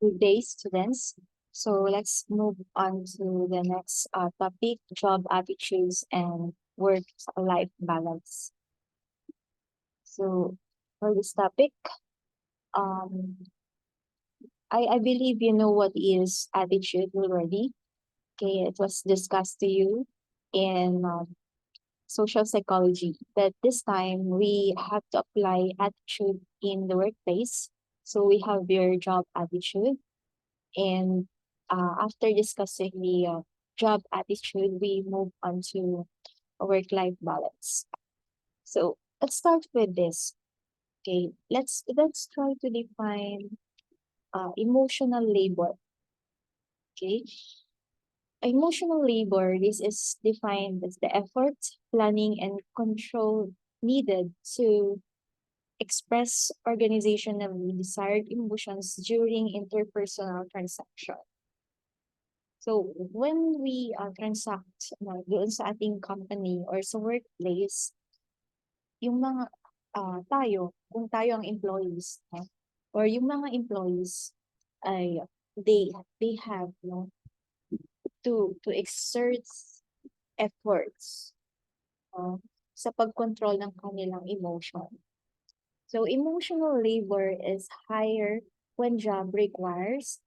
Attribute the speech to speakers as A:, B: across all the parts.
A: Good day, students. So let's move on to the next topic, job attitudes and work-life balance. So for this topic, um, I believe you know what is attitude already. Okay, it was discussed to you in social psychology, but this time we have to apply attitude in the workplace. So we have your job attitude. And after discussing the job attitude, we move on to work-life balance. So let's start with this. Okay, let's try to define emotional labor. Okay, emotional labor. This is defined as the effort, planning, and control needed to express organizationally desired emotions during interpersonal transaction. So when we transact doon sa ating company or sa workplace, yung mga kung tayo ang employees, or yung mga employees ay they have to exert efforts sa pagkontrol ng kanilang emotion. So emotional labor is higher when job requires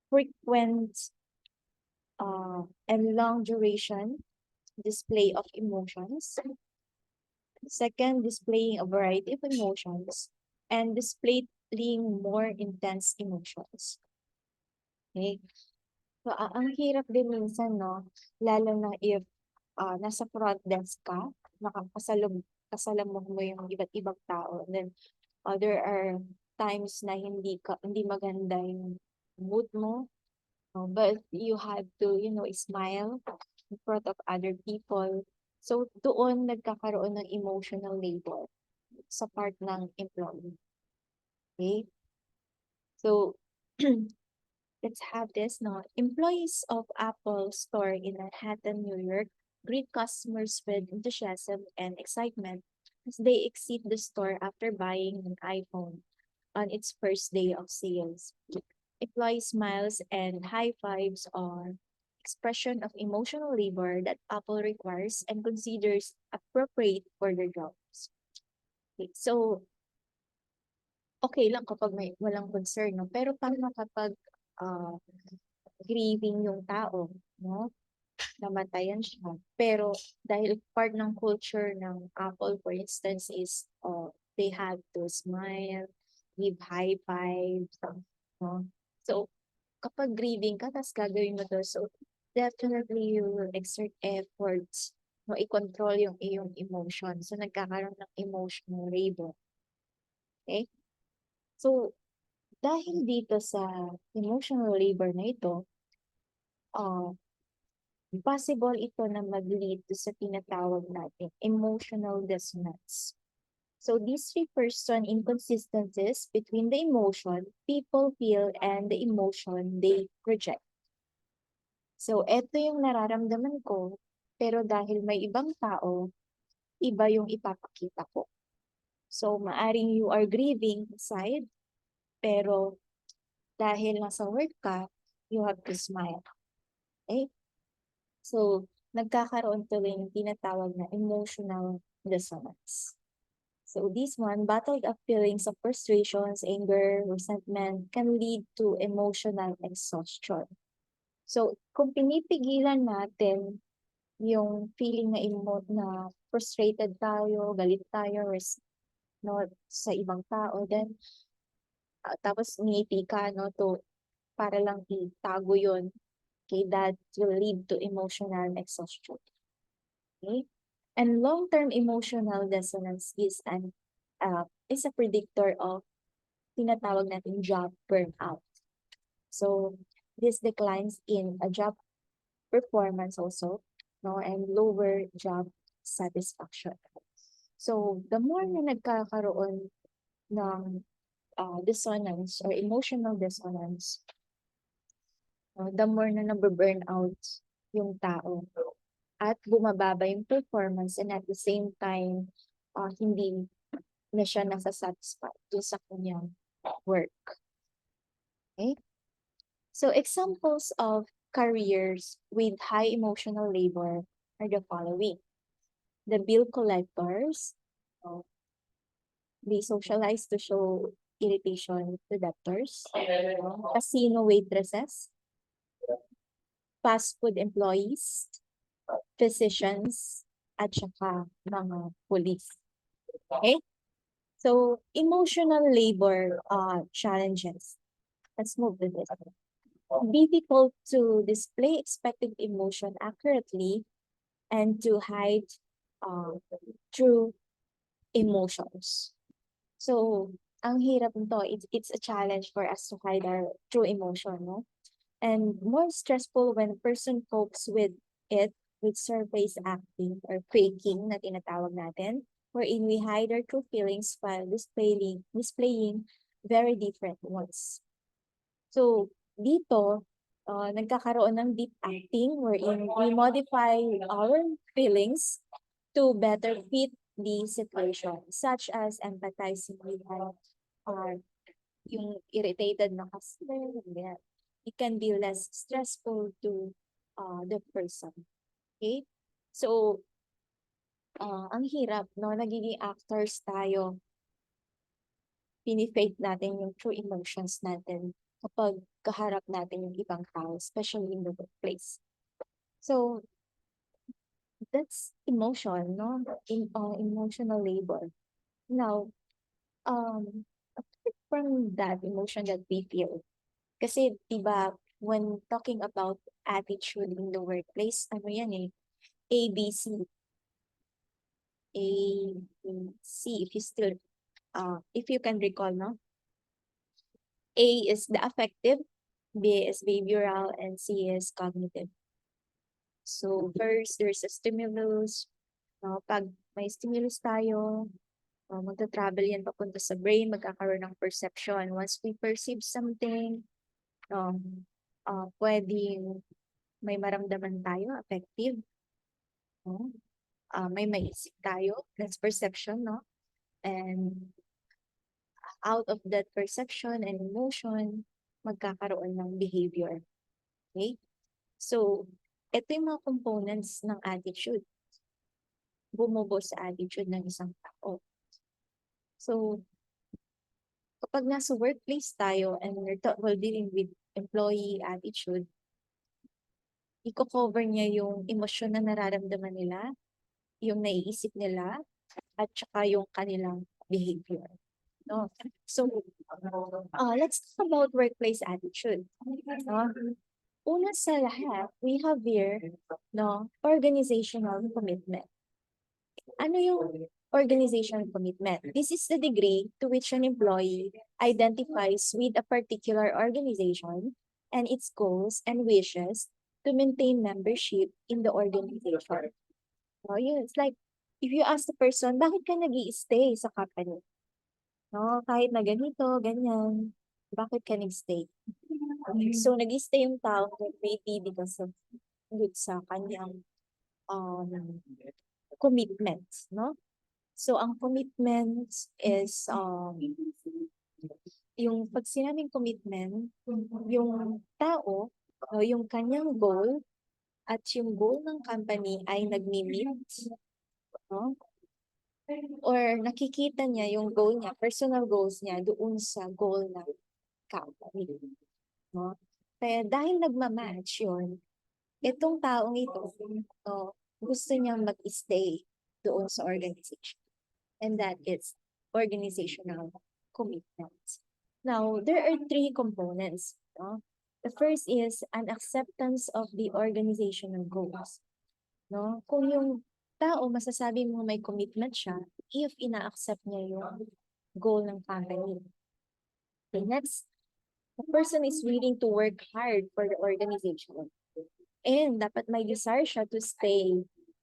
A: frequent and long duration display of emotions. Second, displaying a variety of emotions and displaying more intense emotions. Okay? So, ang hirap din minsan, no? Lalo na if nasa front desk ka, kasalamog mo yung iba't ibang tao. And then, there are times na hindi maganda yung mood mo. But you have to, smile in front of other people. So, doon nagkakaroon ng emotional labor sa part ng employee. Okay? So, let's have this, no? Employees of Apple store in Manhattan, New York, greet customers with enthusiasm and excitement as they exit the store after buying an iPhone on its first day of sales. Employee smiles and high fives are expression of emotional labor that Apple requires and considers appropriate for their jobs. Okay, so, okay lang kapag may walang concern, no? Pero paano kapag ah, grieving yung tao, no? Namatayan siya. Pero dahil part ng culture ng Apple, for instance, is they have to smile, give high fives, no? So, kapag grieving ka, tapos gagawin mo to, so definitely you will exert efforts no, i-control yung iyong emotion. So, nagkakaroon ng emotional labor. Okay? So, dahil dito sa emotional labor na ito, uh, possible ito na mag-lead to sa tinatawag natin emotional dissonance. So this refers to an inconsistencies between the emotion people feel and the emotion they project. So eto yung nararamdaman ko, pero dahil may ibang tao, iba yung ipapakita ko. So maaring you are grieving inside, pero dahil nasa work ka, you have to smile. Okay? So, nagkakaroon tuloy ng tinatawag na emotional dissonance. So, this one, bottled up feelings of frustrations, anger, resentment can lead to emotional exhaustion. So, kung pinipigilan natin yung feeling na frustrated tayo, galit tayo, no, sa ibang tao, then, tapos ngiti ka, no, para lang itago yun. Okay, that will lead to emotional exhaustion. Okay? And long-term emotional dissonance is a predictor of tinatawag natin job burnout. So this declines in a job performance also, no, and lower job satisfaction. So the more na nagkakaroon ng dissonance or emotional dissonance, the more na nababurn out yung tao at bumababa yung performance and at the same time, hindi na siya nasa-satisfy dun sa kanyang work. Okay? So examples of careers with high emotional labor are the following. The bill collectors, uh, they socialize to show irritation to debtors. Casino waitresses, fast food employees, physicians, at saka mga police. Okay? So, emotional labor challenges. Let's move to this. Difficult to display expected emotion accurately and to hide true emotions. So, ang hirap nito, it's a challenge for us to hide our true emotion, no? And more stressful when a person copes with it with surface acting or faking na tinatawag natin, wherein we hide our true feelings while displaying very different ones. So, dito, nagkakaroon ng deep acting wherein we modify our feelings to better fit the situation, such as empathizing with yung irritated na customer, ganyan. It can be less stressful to the person. Okay? So, ang hirap, no? Nagiging actors tayo. Pinifake natin yung true emotions natin kapag kaharap natin yung ibang tao, especially in the workplace. So, that's emotion, no? Emotional labor. Now, apart from that emotion that we feel, kasi, diba, when talking about attitude in the workplace, ano yan eh, ABC. A, B, C, if you can recall, no? A is the affective, B is behavioral, and C is cognitive. So, first, there's a stimulus. Pag may stimulus tayo, magta-travel yan papunta sa brain, magkakaroon ng perception. Once we perceive something, pwedeng may maramdaman tayo, affective. No? May maisip tayo, that's perception, no? And out of that perception and emotion, magkakaroon ng behavior. Okay? So, ito yung mga components ng attitude. Bumubo sa attitude ng isang tao. So, kapag nasa workplace tayo and we're dealing with employee attitude, i-cover niya yung emosyon na nararamdaman nila, yung naiisip nila, at saka yung kanilang behavior. No? So, let's talk about workplace attitude. No? Una sa lahat, we have here, no, organizational commitment. Ano yung organizational commitment? This is the degree to which an employee identifies with a particular organization and its goals and wishes to maintain membership in the organization. No, it's like, if you ask the person, bakit ka nag-i-stay sa company? No, kahit na ganito, ganyan, bakit ka nag-stay? So, nag-stay yung tao maybe because of good sa kanyang commitments, no? So, ang commitments is, yung pag sinabing commitment, yung tao, yung kanyang goal, at yung goal ng company ay nag-meet, no? Or nakikita niya yung goal niya, personal goals niya doon sa goal ng company. No? Kaya dahil nagmamatch yun, itong taong ito, gusto niyang mag-stay doon sa organization. And that is organizational commitment. Now, there are three components. No? The first is an acceptance of the organizational goals. No? Kung yung tao, masasabi mo may commitment siya if ina-accept niya yung goal ng company. Okay, next, the person is willing to work hard for the organization. And dapat may desire siya to stay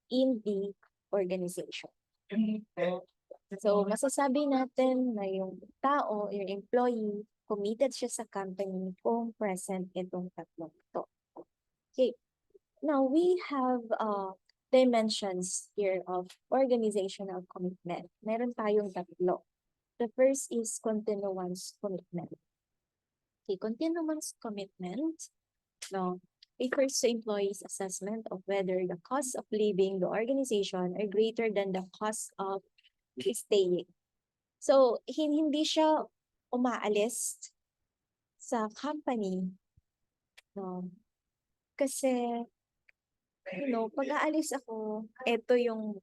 A: in the organization. So, masasabi natin na yung tao, yung employee, committed siya sa company kung present itong tatlong ito. Okay. Now, we have dimensions here of organizational commitment. Meron tayong tatlo. The first is continuance commitment. Okay, continuous commitment, no, refers to employees' assessment of whether the cost of leaving the organization are greater than the cost of staying. So, hindi siya umaalis sa company, no? Kasi, pag aalis ako, eto yung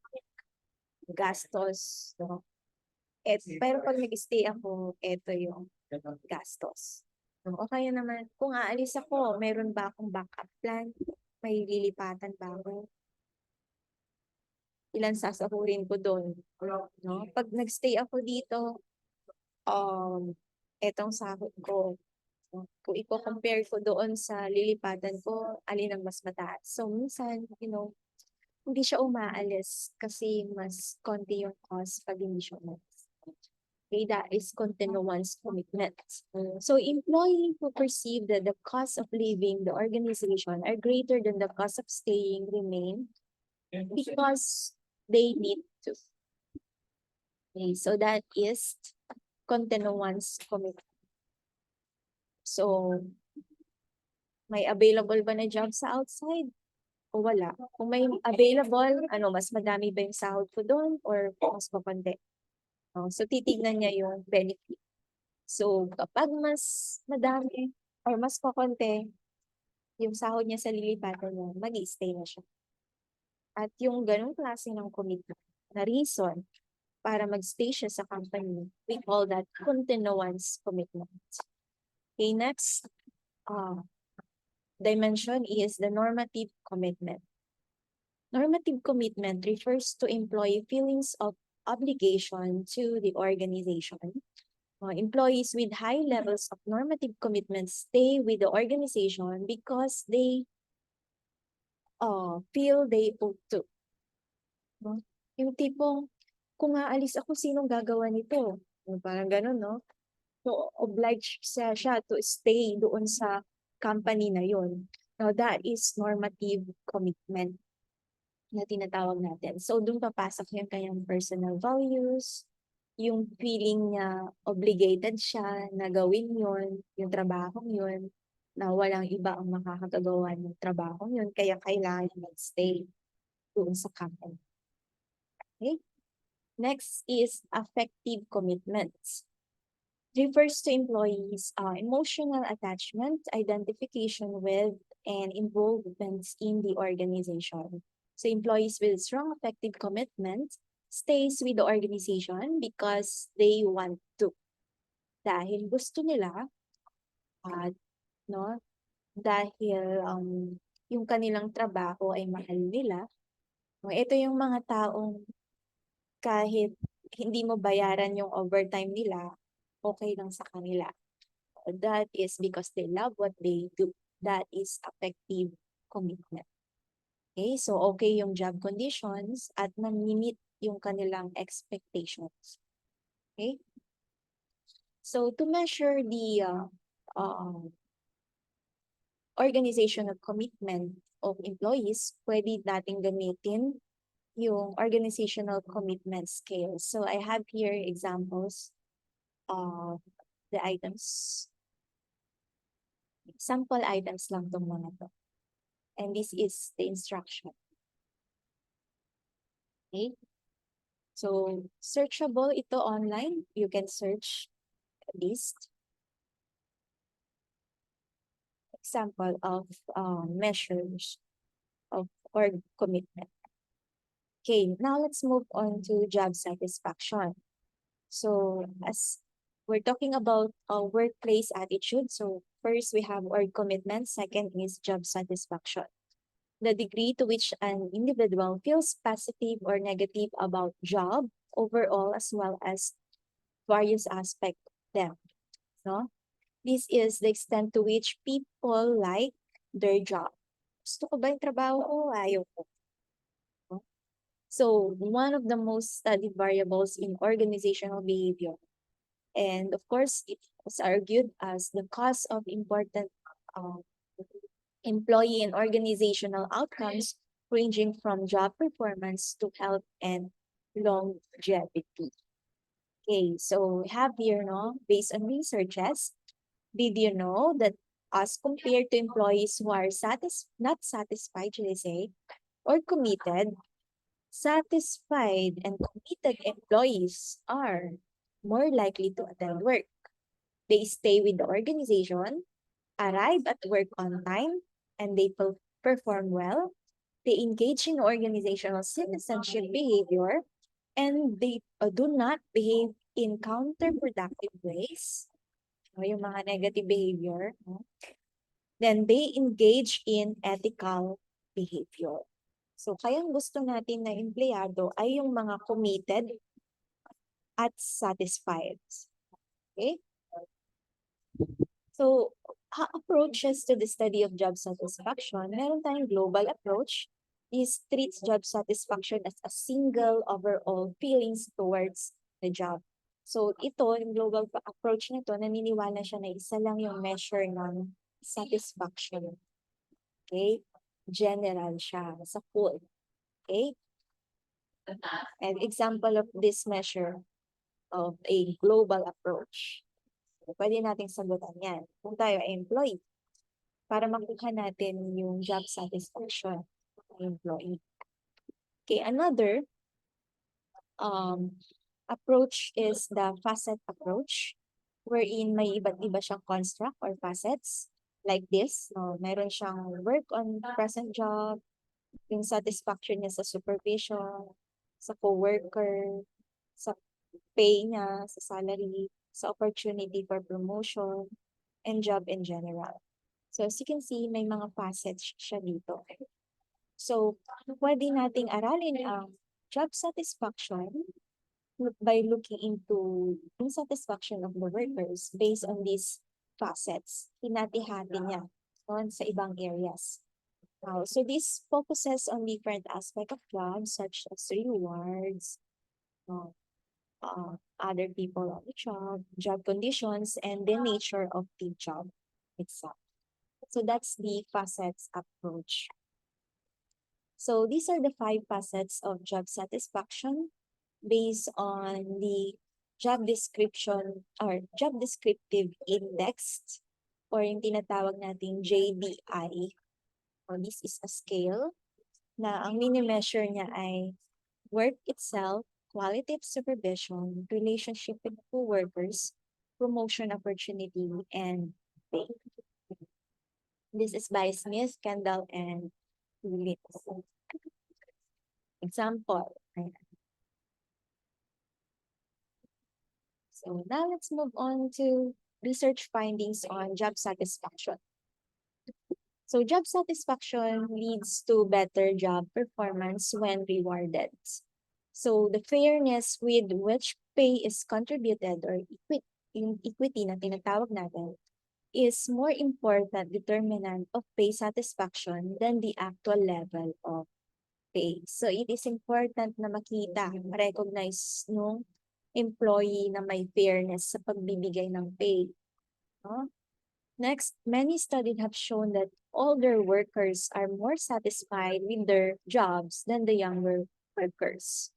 A: gastos, no? Pero pag nag-stay ako, eto yung gastos. No? O kaya naman, kung aalis ako, meron ba akong backup plan? May lilipatan ba ako? Ilan sasahurin ko doon? No? Pag nag-stay ako dito, etong sahod ko, no? Kung i-compare ko doon sa lilipatan ko, alin ang mas mataas? So, minsan, hindi siya umaalis kasi mas konti yung cost pag hindi siya umalis. Okay, that is continuance commitment. So, employee who perceive that the cost of leaving the organization are greater than the cost of staying remain because they need to. Okay, so that is continuance commitment. So, may available ba na job sa outside? O wala? Kung may available, mas madami ba yung sahod ko doon or mas pakonti? So, titignan niya yung benefit. So, kapag mas madami or mas pakonti yung sahod niya sa lilipatan niya, mag-i-stay na siya. At yung ganong klase ng commitment na reason para mag-stay siya sa company, we call that continuance commitment. Okay, next dimension is the normative commitment. Normative commitment refers to employee feelings of obligation to the organization. Employees with high levels of normative commitment stay with the organization because they feel they owe to. No? Yung tipong, kung aalis ako, sinong gagawa nito? Parang ganun, no? So, obliged siya to stay doon sa company na yun. Now, that is normative commitment na tinatawag natin. So, doon papasok yung kanyang personal values, yung feeling niya obligated siya na gawin yun, yung trabahong yun, na walang iba ang makakagawa ng trabahong yun, kaya kailangan mag-stay doon sa company. Okay? Next is affective commitments. Refers to employees' emotional attachment, identification with, and involvement in the organization. So employees with strong affective commitment stays with the organization because they want to. Dahil gusto nila, no? Dahil yung kanilang trabaho ay mahal nila. Ito yung mga taong kahit hindi mo bayaran yung overtime nila, okay lang sa kanila. That is because they love what they do. That is affective commitment. Okay, so okay yung job conditions at na-meet yung kanilang expectations. Okay? So to measure the organizational commitment of employees, pwede nating gamitin yung organizational commitment scale. So I have here examples of the items. Sample items lang itong mga to. And this is the instruction. Okay? So, searchable ito online. You can search this. Example of measures of org commitment. Okay, now let's move on to job satisfaction. So, as we're talking about workplace attitude, so first we have org commitment, second is job satisfaction. The degree to which an individual feels positive or negative about job overall as well as various aspects of them. No? This is the extent to which people like their job. Gusto ko ba yung trabaho ko? Ayaw ko. No? So, one of the most studied variables in organizational behavior. And of course, it was argued as the cause of important employee and organizational outcomes ranging from job performance to health and longevity. Okay, so we have here, no, based on researches, Did you know that as compared to employees who are not satisfied, should I say, or committed, satisfied and committed employees are more likely to attend work. They stay with the organization, arrive at work on time, and they perform well. They engage in organizational citizenship behavior, and they do not behave in counterproductive ways, yung mga negative behavior. No? Then they engage in ethical behavior. So, kayang gusto natin na empleyado ay yung mga committed at satisfied. Okay? So, approaches to the study of job satisfaction, meron tayong global approach. This treats job satisfaction as a single overall feelings towards the job. So, ito, yung global approach nito, naniniwala siya na isa lang yung measure ng satisfaction. Okay? General siya, sa full. Okay? An example of this measure of a global approach. Pwede nating sagutan yan. Kung tayo ay employee, para makuha natin yung job satisfaction ng employee. Okay, another approach is the facet approach, wherein may iba't iba siyang construct or facets like this. Meron siyang work on present job, yung satisfaction niya sa supervision, sa co-worker, sa pay niya, sa salary, sa opportunity for promotion, and job in general. So as you can see, may mga facets siya dito. So, pwede nating aralin ang job satisfaction by looking into the satisfaction of the workers based on these facets. Hinati-hati niya sa ibang areas. So this focuses on different aspects of jobs such as rewards, other people on the job conditions, and the nature of the job itself. So that's the facets approach. So these are the 5 facets of job satisfaction based on the job description or job descriptive index or yung tinatawag nating JDI. This is a scale na ang mini-measure niya ay work itself, quality of supervision, relationship with co-workers, promotion opportunity, and pay. This is by Smith, Kendall, and Willis. Example. So now let's move on to research findings on job satisfaction. So job satisfaction leads to better job performance when rewarded. So the fairness with which pay is contributed or equity na tinatawag natin is more important determinant of pay satisfaction than the actual level of pay. So it is important na makita, ma-recognize nung employee na may fairness sa pagbibigay ng pay. No? Next, many studies have shown that older workers are more satisfied with their jobs than the younger workers.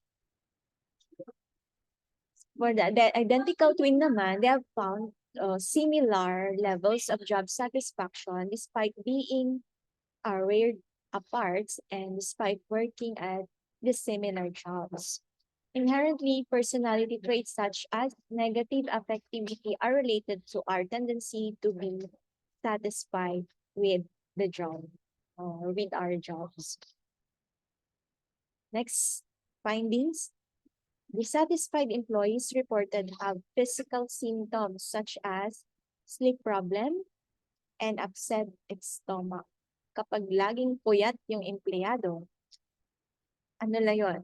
A: For the identical twin naman, they have found similar levels of job satisfaction despite being reared apart and despite working at the similar jobs. Inherently, personality traits such as negative affectivity are related to our tendency to be satisfied with the job or with our jobs. Next findings. Dissatisfied employees reported have physical symptoms such as sleep problem and upset stomach. Kapag laging puyat yung empleyado, ano lang yun?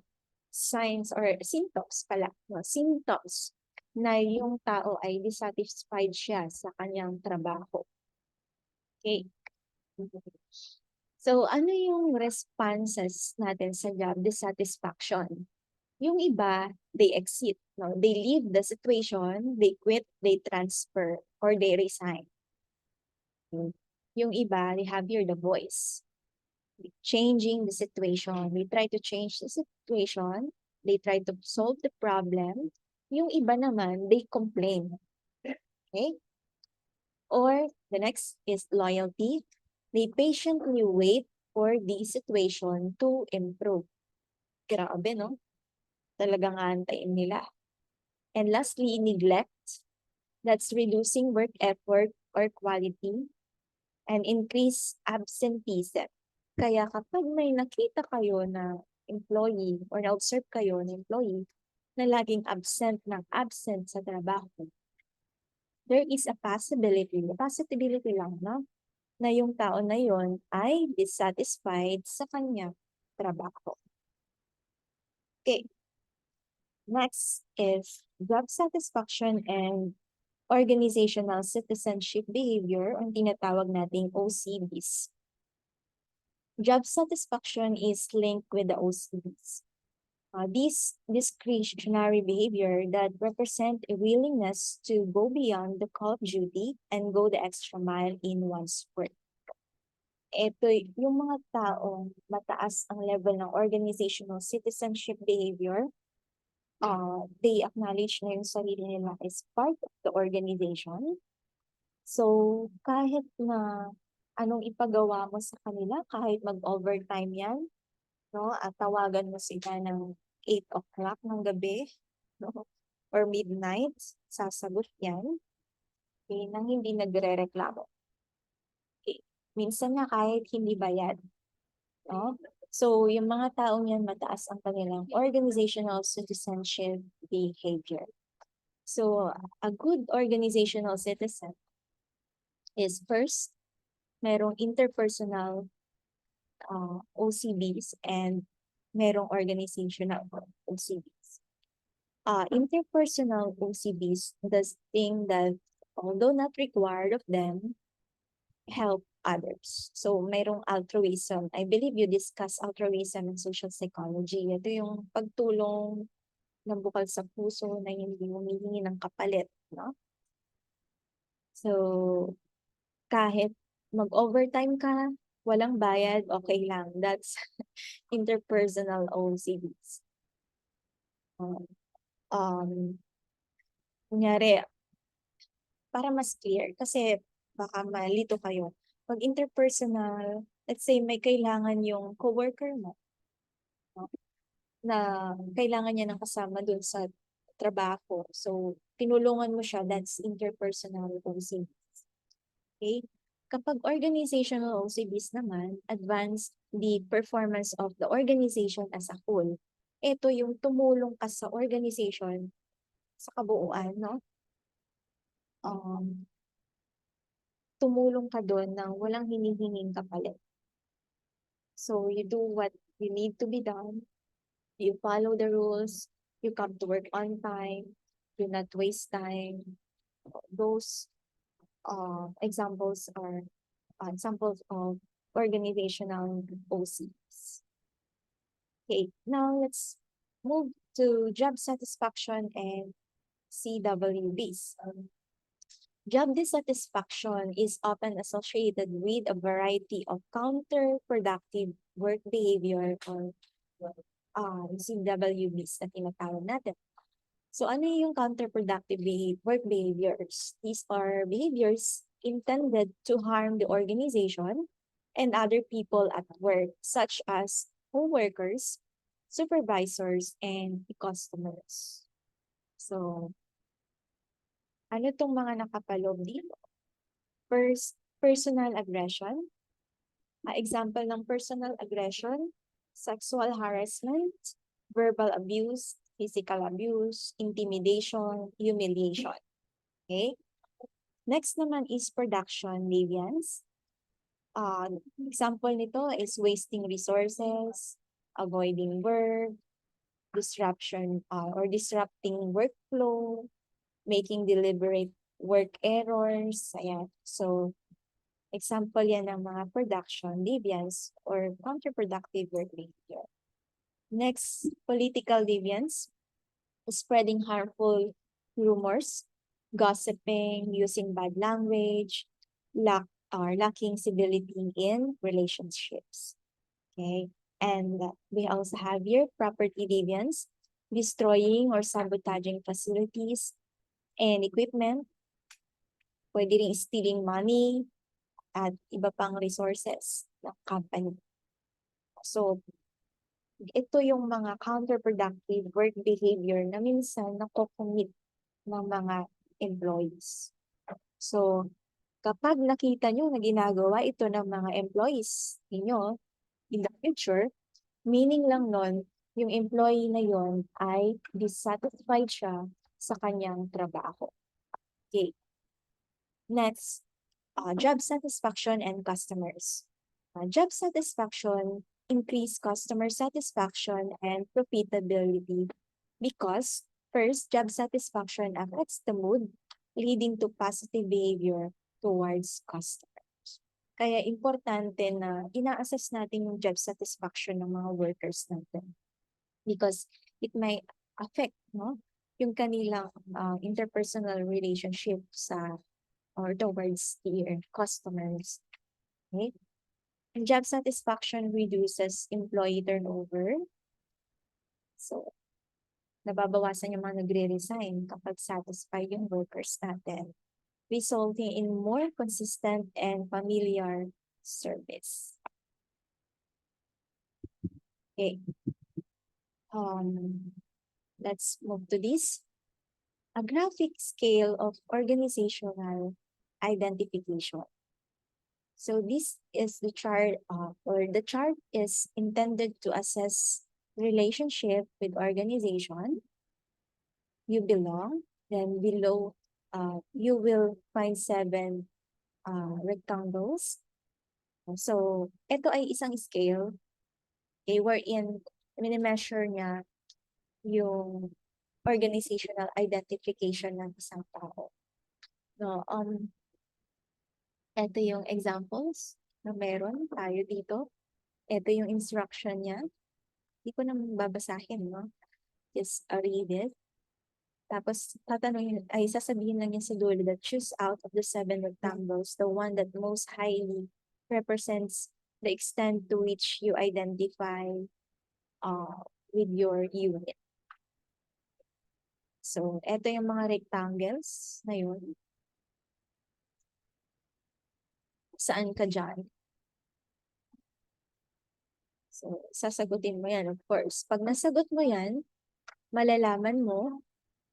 A: Signs or symptoms pala, symptoms na yung tao ay dissatisfied siya sa kanyang trabaho. Okay. So, ano yung responses natin sa job dissatisfaction? Yung iba, they exit. No? They leave the situation, they quit, they transfer, or they resign. Yung iba, they have here the voice. Changing the situation. They try to change the situation. They try to solve the problem. Yung iba naman, they complain. Okay? Or the next is loyalty. They patiently wait for the situation to improve. Grabe, no? Talagang aantayin nila. And lastly, neglect. That's reducing work effort or quality and increase absenteeism. Kaya kapag may nakita kayo na employee or na-observe kayo na employee na laging absent sa trabaho, there is a possibility lang, no? Na yung tao na yon ay dissatisfied sa kanyang trabaho. Okay. Next is job satisfaction and organizational citizenship behavior, ang tinatawag nating OCBs. Job satisfaction is linked with the OCBs. These discretionary behavior that represent a willingness to go beyond the call of duty and go the extra mile in one's work. Ito yung mga taong mataas ang level ng organizational citizenship behavior. They acknowledge na yung sarili nila is part of the organization. So, kahit na anong ipagawa mo sa kanila, kahit mag-overtime yan, no? At tawagan mo sila ng 8 o'clock ng gabi, no? Or midnight, sasagot yan. Okay, nang hindi nagre-reklamo. Okay. Minsan nga kahit hindi bayad. No? So, yung mga taong yan, mataas ang kanilang organizational citizenship behavior. So, a good organizational citizen is first, merong interpersonal OCBs and merong organizational OCBs. Interpersonal OCBs does thing that, although not required of them, help others. So, mayroong altruism. I believe you discuss altruism in social psychology. Ito yung pagtulong ng bukal sa puso na hindi humihingi ng kapalit, no? So, kahit mag-overtime ka, walang bayad, okay lang. That's interpersonal OCBs. Kunyari, para mas clear, kasi baka malito kayo. Pag interpersonal, let's say may kailangan yung coworker mo, no? Na kailangan niya ng kasama dun sa trabaho. So, tinulungan mo siya, that's interpersonal OCBs. Okay? Kapag organizational OCBs naman, advance the performance of the organization as a whole. Ito yung tumulong ka sa organization sa kabuuan, no? Tumulong ka doon nang walang hinihinging kapalit. So, you do what you need to be done. You follow the rules. You come to work on time. Do not waste time. Those examples are examples of organizational OCs. Okay, now let's move to job satisfaction and CWBs. Job dissatisfaction is often associated with a variety of counterproductive work behavior or CWBs na tinatawag natin. So ano yung counterproductive work behaviors? These are behaviors intended to harm the organization and other people at work, such as co-workers, supervisors, and customers. So, ano itong mga nakapaloob dito? First, personal aggression. Example ng personal aggression, sexual harassment, verbal abuse, physical abuse, intimidation, humiliation. Okay? Next naman is production deviance. Example nito is wasting resources, avoiding work, disrupting workflow, making deliberate work errors. Ayan. So, example yan ng mga production deviance or counterproductive work behavior. Next, political deviance, spreading harmful rumors, gossiping, using bad language, lacking civility in relationships. Okay, and we also have here property deviance, destroying or sabotaging facilities and equipment, Pwede rin stealing money at iba pang resources ng company. So, ito yung mga counterproductive work behavior na minsan nakocommit ng mga employees. So, kapag nakita nyo na ginagawa ito ng mga employees ninyo in the future, meaning lang nun, yung employee na yon ay dissatisfied siya sa kanyang trabaho. Okay. Next, job satisfaction and customers. Job satisfaction increase customer satisfaction and profitability because first, job satisfaction affects the mood, leading to positive behavior towards customers. Kaya importante na ina-assess natin yung job satisfaction ng mga workers natin because it might affect yung kanilang interpersonal relationship sa or towards their customers. Okay? And job satisfaction reduces employee turnover. So, nababawasan yung mga nagre-resign kapag satisfied yung workers natin, resulting in more consistent and familiar service. Okay. Let's move to this. A graphic scale of organizational identification. So this is the chart, or the chart is intended to assess relationship with organization you belong. Then below, you will find 7 rectangles. So ito ay isang scale, okay, wherein mini-measure niya yung organizational identification ng isang tao. No, ito yung examples na meron tayo dito. Ito yung instruction niya. Hindi ko na babasahin, no? Just read it. Tapos, sasabihin lang niya sa dulo that choose out of the 7 rectangles, the one that most highly represents the extent to which you identify with your unit. So, ito yung mga rectangles na yun. Saan ka dyan? So, sasagutin mo yan, of course. Pag nasagot mo yan, malalaman mo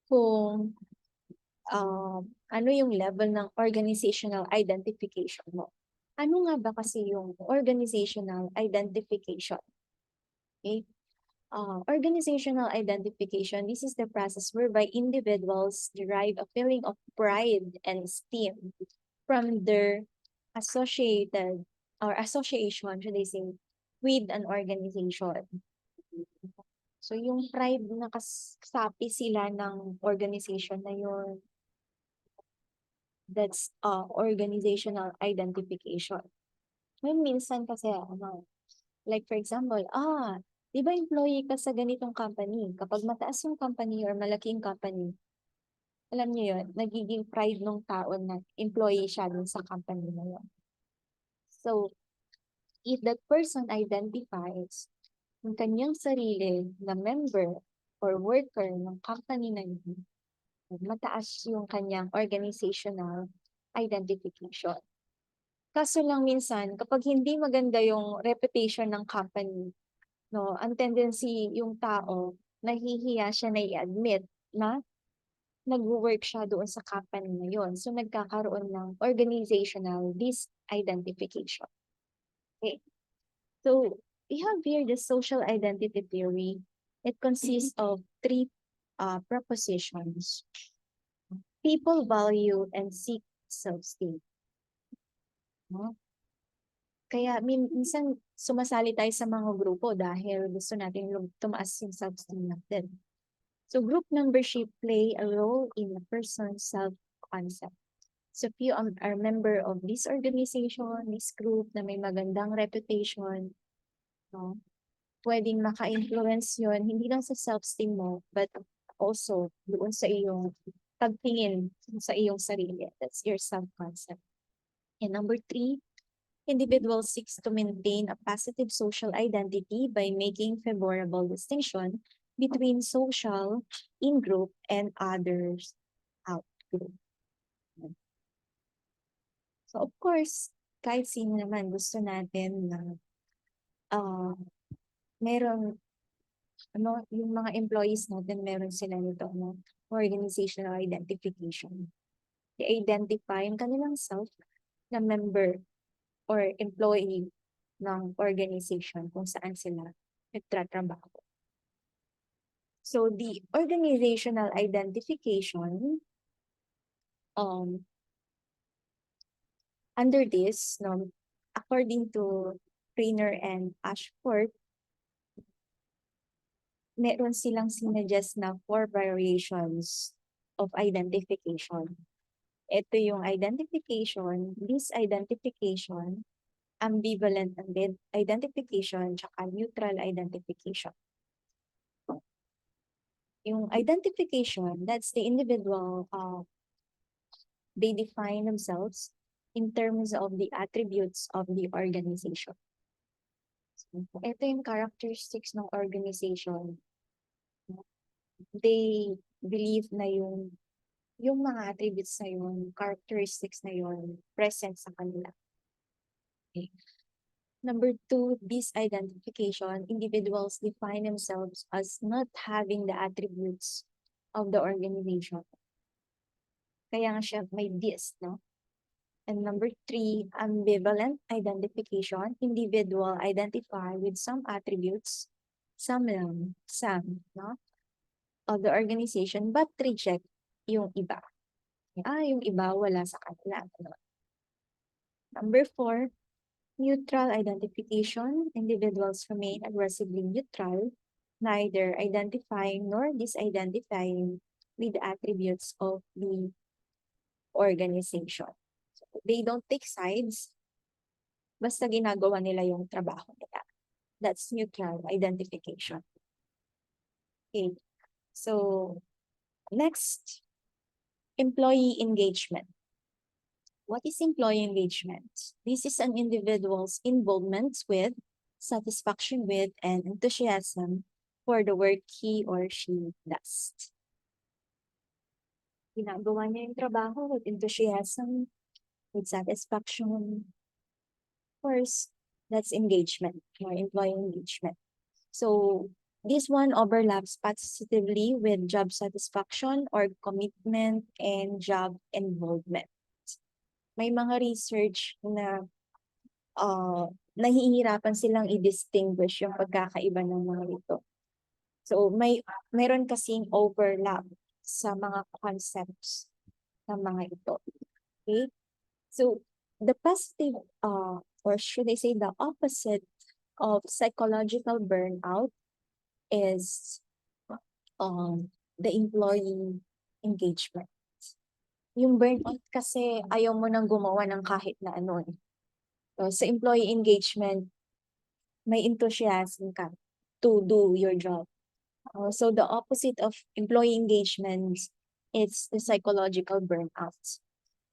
A: kung ano yung level ng organizational identification mo. Ano nga ba kasi yung organizational identification? Okay? Organizational identification, this is the process whereby individuals derive a feeling of pride and esteem from their association, should I say, with an organization. So yung pride na kasapi sila ng organization na yun, that's organizational identification. Ngayon minsan kasi like for example, di ba employee ka sa ganitong company? Kapag mataas yung company or malaking company, alam niyo yun, nagiging pride ng tao na employee siya dun sa company na yun. So, if that person identifies yung kanyang sarili na member or worker ng company na yun, mataas yung kanyang organizational identification. Kaso lang minsan, kapag hindi maganda yung reputation ng company, no, ang tendency yung tao, nahihiya siya na i-admit na nag-work siya doon sa company na yun. So, nagkakaroon ng organizational disidentification. Okay. So, we have here the social identity theory. It consists of 3 propositions. People value and seek self-esteem. No? Kaya minsan sumasali tayo sa mga grupo dahil gusto natin tumaas yung self-esteem natin. So group membership play a role in a person's self-concept. So if you are member of this organization, this group na may magandang reputation, no, pwedeng maka-influence yun, hindi lang sa self-esteem mo, but also doon sa iyong pagtingin sa iyong sarili. That's your self-concept. And number 3, individuals seeks to maintain a positive social identity by making favorable distinction between social in-group and others out-group. So of course, kahit sino naman gusto natin na merong yung mga employees natin meron sila nito organizational identification. I-identify yung kanilang self na member or employee ng organization kung saan sila nagtatrabaho. So the organizational identification, under this, according to Trainer and Ashford, meron silang sinuggest na 4 variations of identification. Ito yung identification, disidentification, ambivalent identification, tsaka neutral identification. Yung identification, that's the individual, they define themselves in terms of the attributes of the organization. So, ito yung characteristics ng organization. They believe na yung mga attributes na yun, characteristics na yun, present sa kanila. Okay. Number 2, disidentification. Individuals define themselves as not having the attributes of the organization. Kaya nga siya may dis, no? And number 3, ambivalent identification. Individual identify with some attributes, some, no? Of the organization, but reject yung iba. Yung iba wala sa kanila. Number 4, neutral identification. Individuals remain aggressively neutral, neither identifying nor disidentifying with the attributes of the organization. So, they don't take sides, basta ginagawa nila yung trabaho nila. That's neutral identification. Okay. So, next, employee engagement. What is employee engagement? This is an individual's involvement with, satisfaction with, and enthusiasm for the work he or she does. Ginagawa niya yung trabaho with enthusiasm, with satisfaction. Of course, that's engagement, or employee engagement. So, this one overlaps positively with job satisfaction or commitment and job involvement. May mga research na nahihirapan silang i-distinguish yung pagkakaiba ng mga ito. So, meron kasing overlap sa mga concepts ng mga ito. Okay? So, the positive, or should I say the opposite of psychological burnout is the employee engagement. Yung burnout kasi ayaw mo nang gumawa ng kahit na ano. So, sa employee engagement, may enthusiasm ka to do your job. So the opposite of employee engagement is the psychological burnout.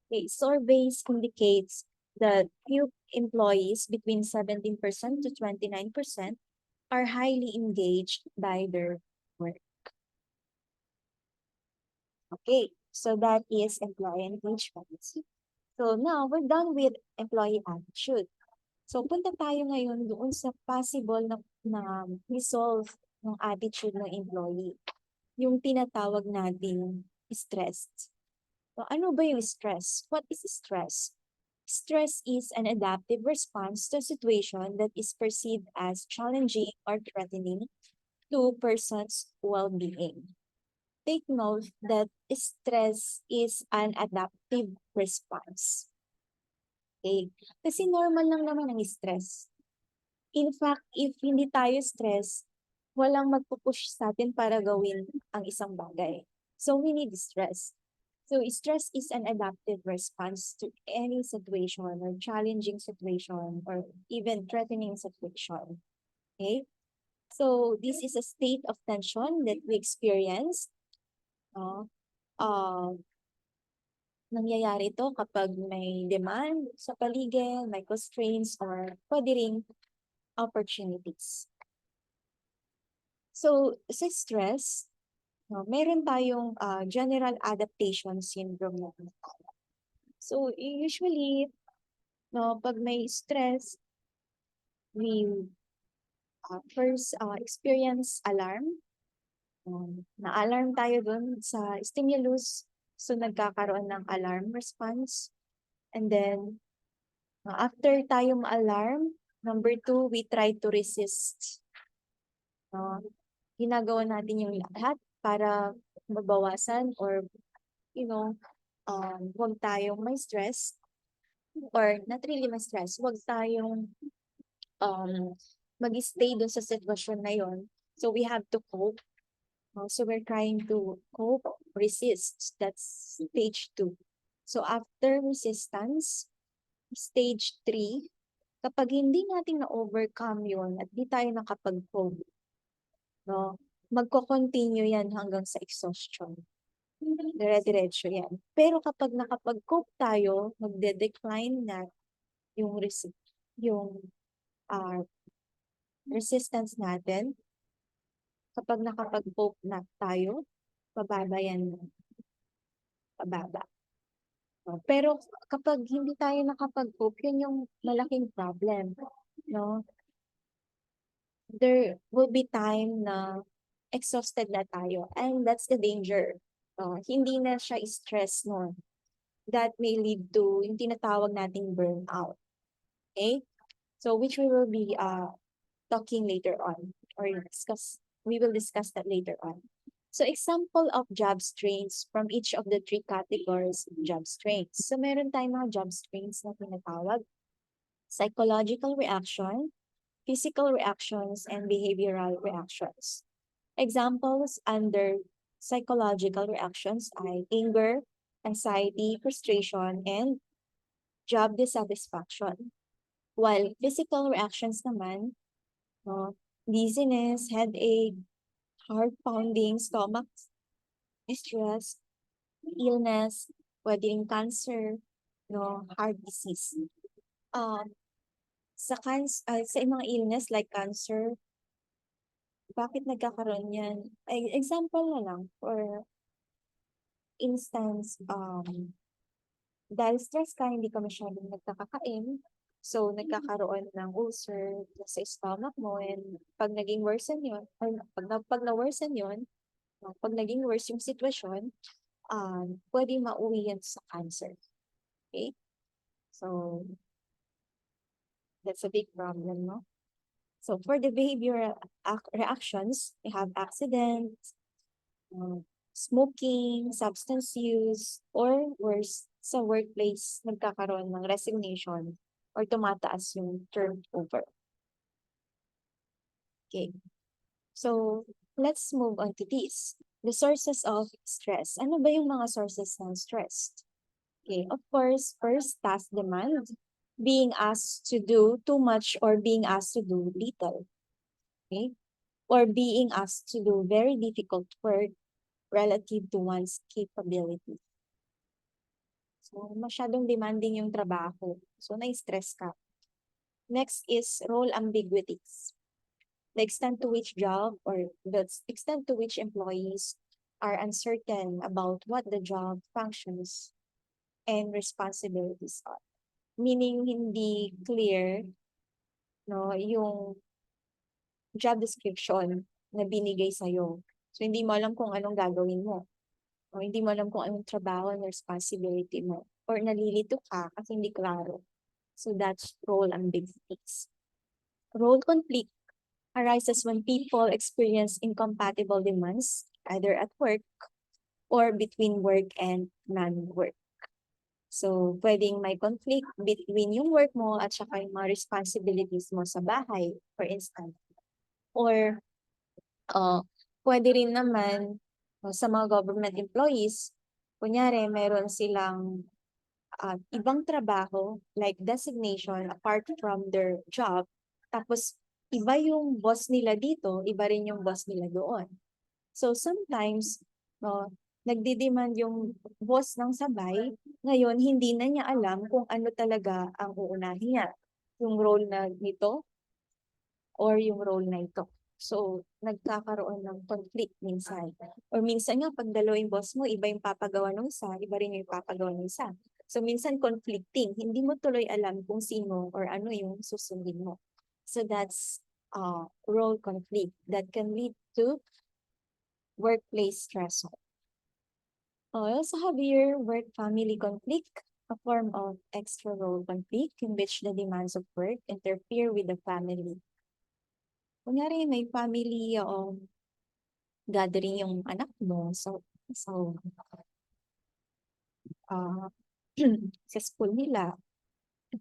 A: Okay, surveys indicates that few employees between 17% to 29% are highly engaged by their work. Okay, so that is employee engagement. So now we're done with employee attitude. So punta tayo ngayon doon sa possible na resolve ng attitude ng employee. Yung tinatawag nating stress. So ano ba yung stress? What is stress? Stress is an adaptive response to a situation that is perceived as challenging or threatening to a person's well-being. Take note that stress is an adaptive response. Okay? Kasi normal lang naman ang stress. In fact, if hindi tayo stress, walang magpupush sa atin para gawin ang isang bagay. So we need stress. So stress is an adaptive response to any situation or challenging situation or even threatening situation. Okay? So this is a state of tension that we experience. Nangyayari ito kapag may demand sa paligid, may constraints, or pwede ring opportunities. So, sa stress, meron tayong general adaptation syndrome na tinatawag. So, usually, No, pag may stress, we first experience alarm. Na-alarm tayo dun sa stimulus. So, nagkakaroon ng alarm response. And then, after tayo ma-alarm, number 2, we try to resist. Ginagawa natin yung lahat para mabawasan or, huwag tayong may stress or not really may stress, huwag tayong mag-stay dun sa sitwasyon na yon. So, we have to cope. So, we're trying to cope, resist. That's stage 2. So, after resistance, stage 3, kapag hindi natin na-overcome yun at di tayo nakapag-cope, no, magko-continue yan hanggang sa exhaustion. Dire-diretso yan. Pero kapag nakapag-cope tayo, magde-decline na yung uh, resistance natin. Kapag nakapag-cope na tayo, pababa yan. Pababa. Pero kapag hindi tayo nakapag-cope, yun yung malaking problem. No? There will be time na exhausted na tayo. And that's the danger. Hindi na siya stress no. That may lead to yung tinatawag nating burnout. Okay? So which we will be talking later on or we will discuss that later on. So example of job strains from each of the 3 categories of job strains. So meron tayong mga job strains na tinatawag. Psychological reaction, physical reactions, and behavioral reactions. Examples under psychological reactions ay anger, anxiety, frustration, and job dissatisfaction. While physical reactions naman, dizziness, headache, heart pounding, stomach distress, illness, pwede rin cancer, heart disease. Sa mga illness like cancer, bakit nagkakaroon yan? Example na lang, for instance, dahil stress ka, hindi ka masyadong nagkakakain, so nagkakaroon ng ulcer sa stomach mo, and pag naging worsen yun, or pag na-worsen yun, pag naging worse yung sitwasyon, pwede mauwi yan sa cancer. Okay? So, that's a big problem, no? So, for the behavioral reactions, we have accidents, smoking, substance use, or worse, sa workplace, nagkakaroon ng resignation or tumataas yung turnover. Okay. So, let's move on to this. The sources of stress. Ano ba yung mga sources ng stress? Okay, of course, first, task demand. Being asked to do too much or being asked to do little. Okay? Or being asked to do very difficult work relative to one's capability. So, masyadong demanding yung trabaho. So, na-stress ka. Next is role ambiguities. The extent to which job or the extent to which employees are uncertain about what the job functions and responsibilities are. Meaning, hindi clear yung job description na binigay sa'yo. So, hindi mo alam kung anong gagawin mo. O hindi mo alam kung anong trabaho and responsibility mo. Or nalilito ka kasi hindi klaro. So, that's role ambiguities. Role conflict arises when people experience incompatible demands, either at work or between work and non-work. So, pwedeng may conflict between yung work mo at saka yung mga responsibilities mo sa bahay, for instance. Or, pwede rin naman sa mga government employees, kunyari, meron silang ibang trabaho, like designation, apart from their job, tapos iba yung boss nila dito, iba rin yung boss nila doon. So sometimes, nagdidemand yung boss ng sabay, ngayon hindi na niya alam kung ano talaga ang uunahin niya. Yung role na nito or yung role na ito. So, nagkakaroon ng conflict minsan. Or minsan nga, pag dalawa yung boss mo, iba yung papagawa ng isa, iba rin yung papagawa ng isa. So minsan conflicting, hindi mo tuloy alam kung sino or ano yung susundin mo. So that's role conflict that can lead to workplace stress. I also have here work-family conflict, a form of extra role conflict in which the demands of work interfere with the family. Kunyari may family gathering yung anak mo, so uh, sa school nila,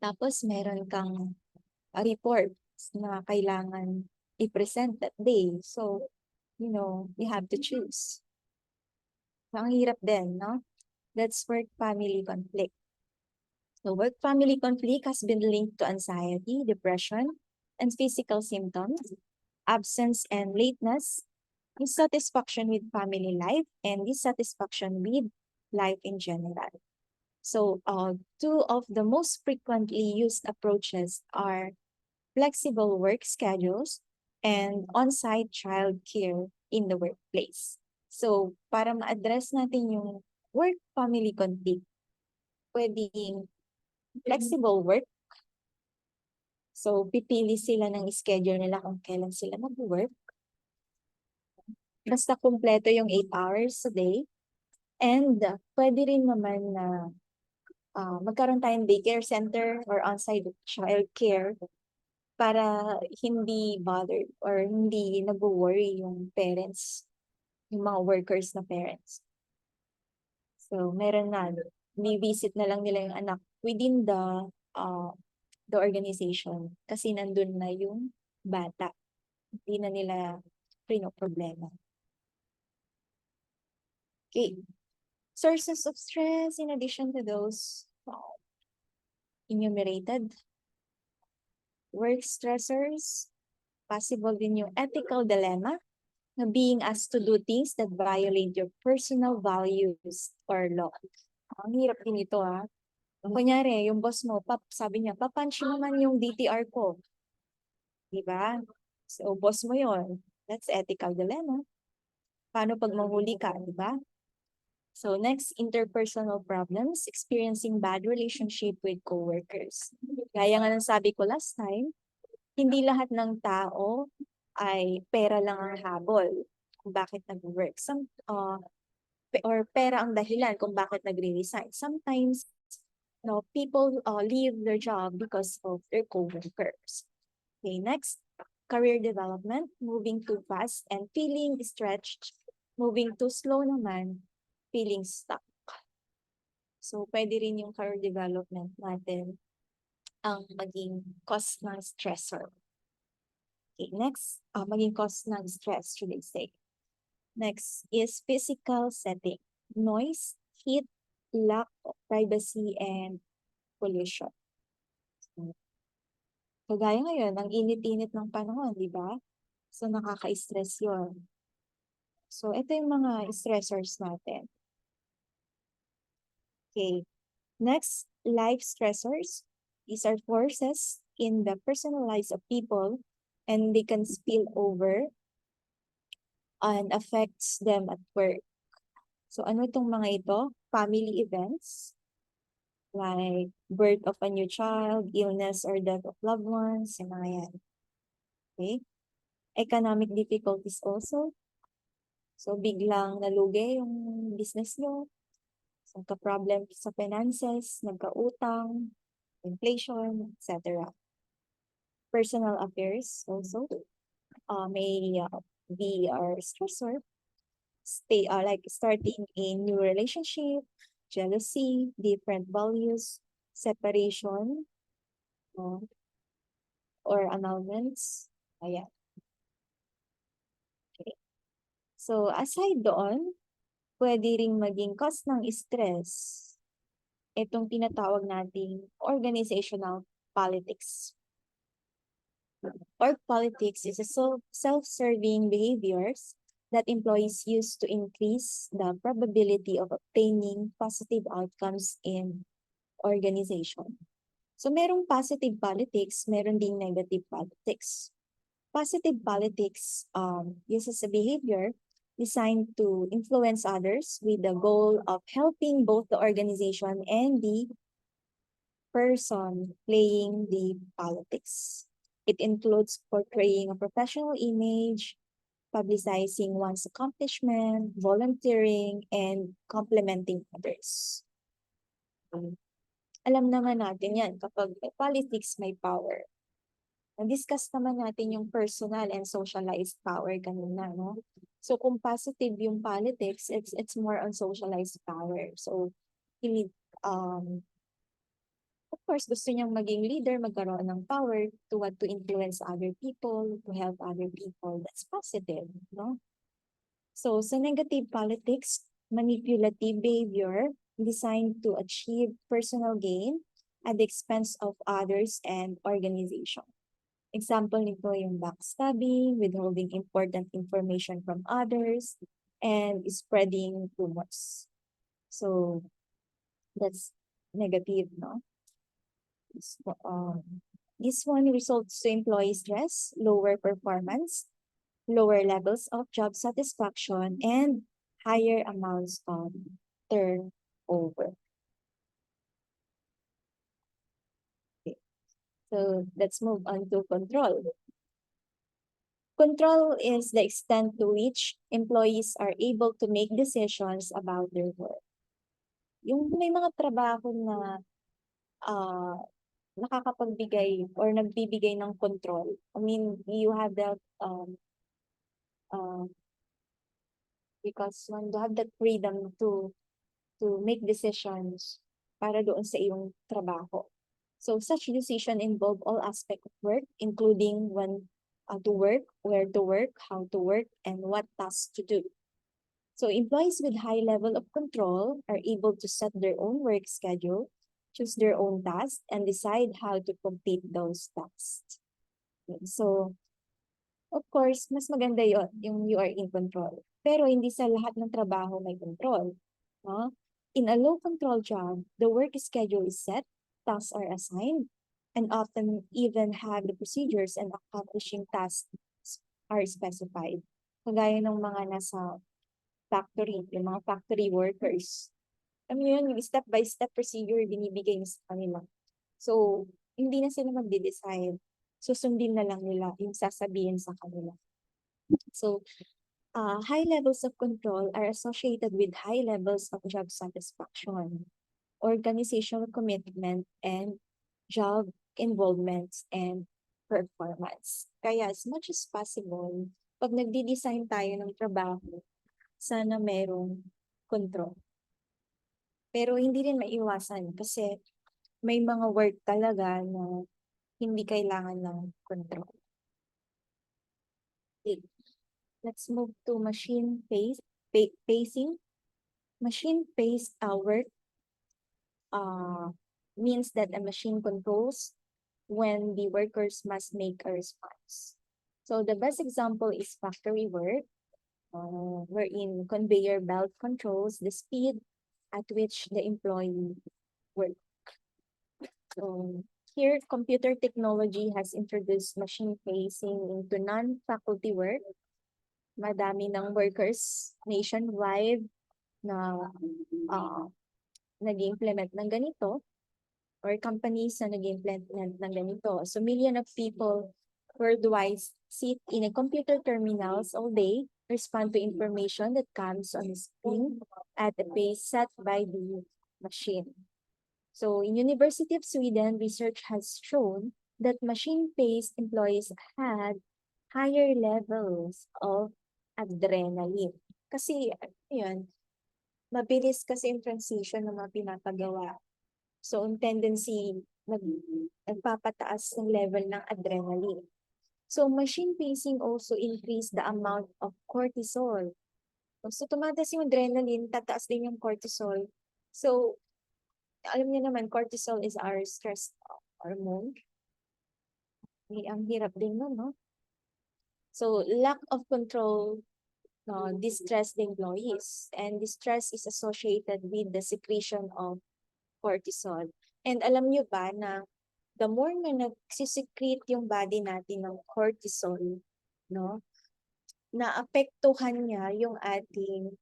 A: tapos meron kang report na kailangan i-present that day. So, you have to choose. So, ang hirap din, no? That's work-family conflict. So, work-family conflict has been linked to anxiety, depression, and physical symptoms, absence and lateness, dissatisfaction with family life, and dissatisfaction with life in general. So, two of the most frequently used approaches are flexible work schedules and on-site childcare in the workplace. So, para ma-address natin yung work-family conflict, pwedeng flexible work. So, pipili sila ng schedule nila kung kailan sila mag-work. Basta kumpleto yung 8 hours a day. And pwede rin naman na magkaroon tayong daycare center or on-site childcare para hindi bothered or hindi nag-worry yung parents, yung mga workers na parents. So, meron na, visit na lang nila yung anak within the organization kasi nandun na yung bata. Hindi na nila problema. Okay. Sources of stress in addition to those enumerated. Work stressors, possible din yung ethical dilemma na being asked to do things that violate your personal values or law. Ang hirap din ito Kunyari, yung boss mo, sabi niya, papunch mo naman yung DTR ko. Diba? So, boss mo yon. That's ethical dilemma. Paano pag mahuli ka, diba? So, next, interpersonal problems, experiencing bad relationship with coworkers. Gaya nga ng sabi ko last time, hindi lahat ng tao ay pera lang ang habol kung bakit nag-work. Or pera ang dahilan kung bakit nagre-resign. Sometimes, people leave their job because of their coworkers. Okay, next, career development, moving too fast and feeling stretched, moving too slow naman, feeling stuck. So, pwede rin yung career development natin ang maging cause ng stressor. Okay, next, maging cause ng stress, should I say. Next is physical setting, noise, heat, lack of privacy, and pollution. Kagaya ngayon, ang init-init ng panahon, di ba? So, nakaka-stress yun. So, ito yung mga stressors natin. Okay. Next, life stressors. These are forces in the personal lives of people and they can spill over and affects them at work. So, ano itong mga ito? Family events, like birth of a new child, illness or death of loved ones, yung mga yan. Okay? Economic difficulties also. So, biglang nalugi yung business nyo. So, ka-problem sa finances, nagka-utang, inflation, etc. Personal affairs also may be our stressor. Like starting a new relationship, jealousy, different values, separation, or annulments. Ayan. Okay. So, aside doon, pwede ring maging cause ng stress itong tinatawag nating organizational politics. Org politics is a self-serving behaviors that employees use to increase the probability of obtaining positive outcomes in organization. So merong positive politics, meron ding negative politics. Positive politics uses a behavior designed to influence others with the goal of helping both the organization and the person playing the politics. It includes portraying a professional image, publicizing one's accomplishment, volunteering, and complimenting others. Alam naman natin yan, kapag may politics, may power. Na-discuss naman natin yung personal and socialized power kanina, no? So kung positive yung politics, it's more on socialized power. So, he, um, of course, gusto niyang maging leader, magkaroon ng power to what to influence other people, to help other people. That's positive, no? So, sa negative politics, manipulative behavior designed to achieve personal gain at the expense of others and organization. Example nito yung backstabbing, withholding important information from others, and spreading rumors. So, that's negative, no? This one results to employee stress, lower performance, lower levels of job satisfaction, and higher amounts of turnover. Okay. So let's move on to control. Control is the extent to which employees are able to make decisions about their work. Yung may mga trabaho na uh, nakakapagbigay or nagbibigay ng control. I mean, you have that uh, because when you have that freedom to make decisions para doon sa iyong trabaho. So such decision involve all aspects of work, including when to work, where to work, how to work, and what tasks to do. So employees with high level of control are able to set their own work schedule, choose their own tasks, and decide how to complete those tasks. So, of course, mas maganda yon yung you are in control. Pero hindi sa lahat ng trabaho may control. No? In a low control job, the work schedule is set, tasks are assigned, and often even have the procedures and accomplishing tasks are specified. Kagaya ng mga nasa factory, yung mga factory workers. Alam mo yun, yung step-by-step procedure binibigay niya sa kanila. So, hindi na sila magde-decide. Susundin na lang nila yung sasabihin sa kanila. So, high levels of control are associated with high levels of job satisfaction, organizational commitment, and job involvement and performance. Kaya as much as possible, pag nagdi-design tayo ng trabaho, sana merong control. Pero hindi rin maiwasan kasi may mga work talaga na hindi kailangan ng control. Okay. Let's move to pacing. Machine-paced work means that a machine controls when the workers must make a response. So the best example is factory work, wherein conveyor belt controls the speed at which the employee work. So here, computer technology has introduced machine pacing into non-faculty work. Madami ng workers nationwide na nag-implement ng ganito or companies na nag-implement ng ganito. So million of people worldwide sit in a computer terminals all day, respond to information that comes on the screen at the pace set by the machine. So in University of Sweden, research has shown that machine-paced employees had higher levels of adrenaline. Kasi, yun, mabilis kasi yung transition ng mga pinapagawa. So, ang tendency, nagpapataas ng level ng adrenaline. So, machine pacing also increase the amount of cortisol. So, tumataas yung adrenaline, tataas din yung cortisol. So, alam niyo naman, cortisol is our stress hormone. Ang hirap din nun, no? So, lack of control distress the employees. And distress is associated with the secretion of cortisol. And alam niyo ba na the more na nagsisecrete yung body natin ng cortisol, no? naapektuhan niya yung ating